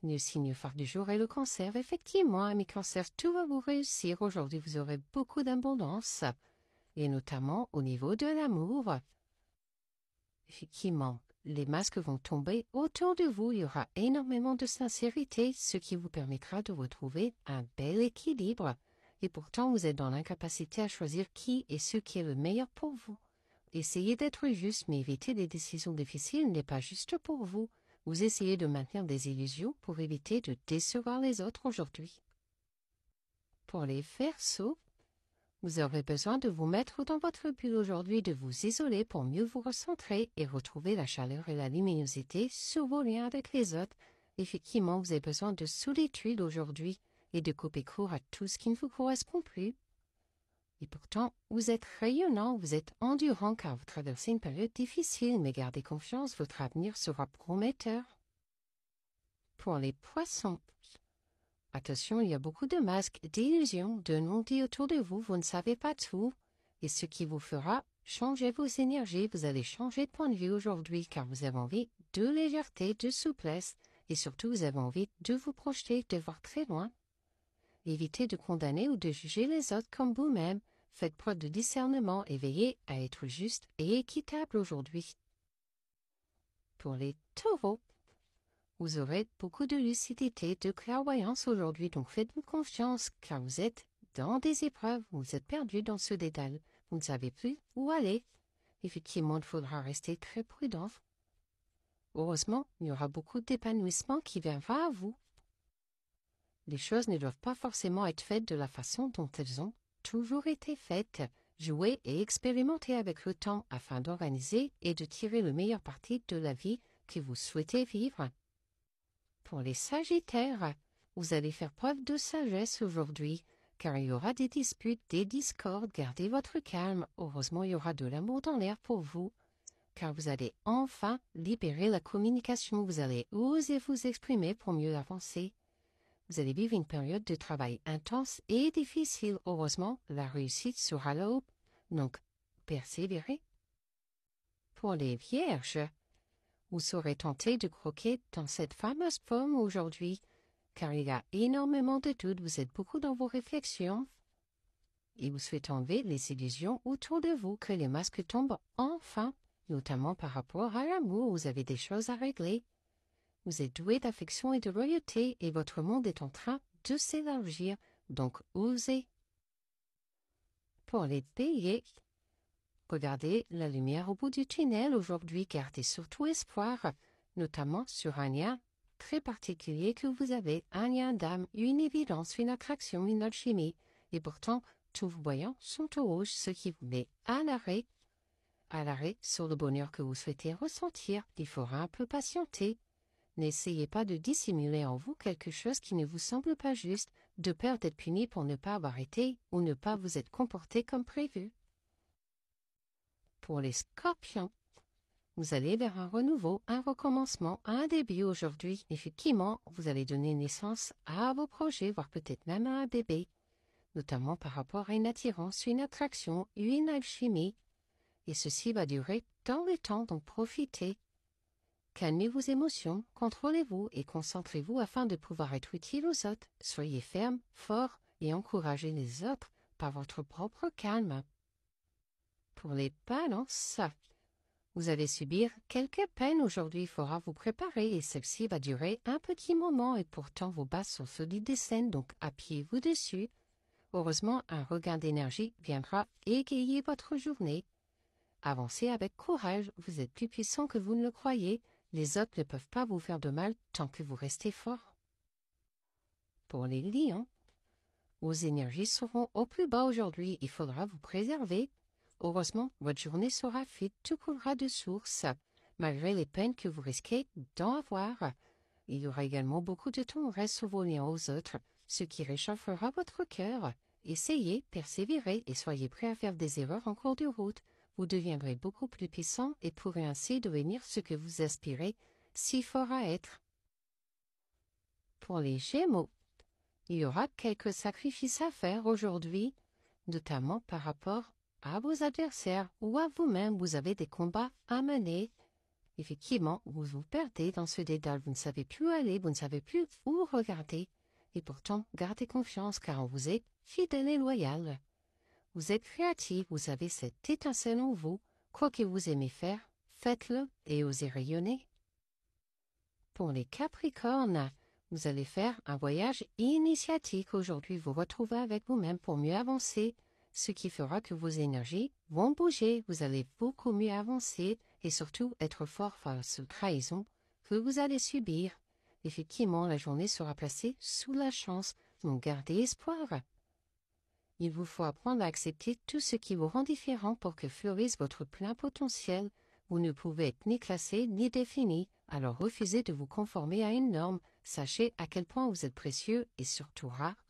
Le signe phare du jour est le cancer. Effectivement, amis cancers, tout va vous réussir. Aujourd'hui, vous aurez beaucoup d'abondance, et notamment au niveau de l'amour. Effectivement, les masques vont tomber autour de vous. Il y aura énormément de sincérité, ce qui vous permettra de retrouver un bel équilibre. Et pourtant, vous êtes dans l'incapacité à choisir qui et ce qui est le meilleur pour vous. Essayez d'être juste, mais éviter des décisions difficiles n'est pas juste pour vous. Vous essayez de maintenir des illusions pour éviter de décevoir les autres aujourd'hui. Pour les Verseaux, vous aurez besoin de vous mettre dans votre bulle aujourd'hui, de vous isoler pour mieux vous recentrer et retrouver la chaleur et la luminosité sur vos liens avec les autres. Effectivement, vous avez besoin de solitude aujourd'hui et de couper court à tout ce qui ne vous correspond plus. Et pourtant, vous êtes rayonnant, vous êtes endurant car vous traversez une période difficile, mais gardez confiance, votre avenir sera prometteur. Pour les Poissons, attention, il y a beaucoup de masques, d'illusions, de non-dits autour de vous, vous ne savez pas tout. Et ce qui vous fera changer vos énergies, vous allez changer de point de vue aujourd'hui car vous avez envie de légèreté, de souplesse et surtout vous avez envie de vous projeter, de voir très loin. Évitez de condamner ou de juger les autres comme vous-même. Faites preuve de discernement et veillez à être juste et équitable aujourd'hui. Pour les Taureaux, vous aurez beaucoup de lucidité, de clairvoyance aujourd'hui, donc faites-vous confiance car vous êtes dans des épreuves, vous êtes perdu dans ce dédale, vous ne savez plus où aller. Effectivement, il faudra rester très prudent. Heureusement, il y aura beaucoup d'épanouissement qui viendra à vous. Les choses ne doivent pas forcément être faites de la façon dont elles ont toujours été faites. Jouez et expérimentez avec le temps afin d'organiser et de tirer le meilleur parti de la vie que vous souhaitez vivre. Pour les Sagittaires, vous allez faire preuve de sagesse aujourd'hui, car il y aura des disputes, des discordes. Gardez votre calme. Heureusement, il y aura de l'amour dans l'air pour vous, car vous allez enfin libérer la communication. Vous allez oser vous exprimer pour mieux avancer. Vous allez vivre une période de travail intense et difficile. Heureusement, la réussite sera là-haut, donc persévérez. Pour les Vierges, vous serez tenté de croquer dans cette fameuse pomme aujourd'hui, car il y a énormément de doutes, vous êtes beaucoup dans vos réflexions, et vous souhaitez enlever les illusions autour de vous, que les masques tombent enfin, notamment par rapport à l'amour, vous avez des choses à régler. Vous êtes doué d'affection et de loyauté et votre monde est en train de s'élargir, donc osez. Pour les Béliers, regardez la lumière au bout du tunnel aujourd'hui, gardez surtout espoir, notamment sur un lien très particulier que vous avez, un lien d'âme, une évidence, une attraction, une alchimie. Et pourtant, tous vos voyants sont au rouge, ce qui vous met à l'arrêt sur le bonheur que vous souhaitez ressentir. Il faudra un peu patienter. N'essayez pas de dissimuler en vous quelque chose qui ne vous semble pas juste, de peur d'être puni pour ne pas avoir été ou ne pas vous être comporté comme prévu. Pour les Scorpions, vous allez vers un renouveau, un recommencement, un début aujourd'hui. Effectivement, vous allez donner naissance à vos projets, voire peut-être même à un bébé, notamment par rapport à une attirance, une attraction, une alchimie. Et ceci va durer dans le temps, donc profitez. Calmez vos émotions, contrôlez-vous et concentrez-vous afin de pouvoir être utile aux autres. Soyez ferme, fort et encouragez les autres par votre propre calme. Pour les Balances, vous allez subir quelques peines aujourd'hui. Il faudra vous préparer et celle-ci va durer un petit moment et pourtant vos bases sont solides et saines, donc appuyez-vous dessus. Heureusement, un regain d'énergie viendra égayer votre journée. Avancez avec courage, vous êtes plus puissant que vous ne le croyez. Les autres ne peuvent pas vous faire de mal tant que vous restez fort. Pour les Lions, vos énergies seront au plus bas aujourd'hui. Il faudra vous préserver. Heureusement, votre journée sera fluide, tout coulera de source, malgré les peines que vous risquez d'en avoir. Il y aura également beaucoup de tendresse sur vos liens aux autres, ce qui réchauffera votre cœur. Essayez, persévérez et soyez prêts à faire des erreurs en cours de route. Vous deviendrez beaucoup plus puissant et pourrez ainsi devenir ce que vous aspirez si fort à être. Pour les Gémeaux, il y aura quelques sacrifices à faire aujourd'hui, notamment par rapport à vos adversaires ou à vous-même. Vous avez des combats à mener. Effectivement, vous vous perdez dans ce dédale, vous ne savez plus où aller, vous ne savez plus où regarder. Et pourtant, gardez confiance car on vous est fidèle et loyal. Vous êtes créatif, vous avez cette étincelle en vous. Quoi que vous aimez faire, faites-le et osez rayonner. Pour les Capricornes, vous allez faire un voyage initiatique aujourd'hui. Vous retrouvez avec vous-même pour mieux avancer, ce qui fera que vos énergies vont bouger. Vous allez beaucoup mieux avancer et surtout être fort face aux trahisons que vous allez subir. Effectivement, la journée sera placée sous la chance, donc gardez espoir. Il vous faut apprendre à accepter tout ce qui vous rend différent pour que fleurisse votre plein potentiel. Vous ne pouvez être ni classé ni défini, alors refusez de vous conformer à une norme. Sachez à quel point vous êtes précieux et surtout rare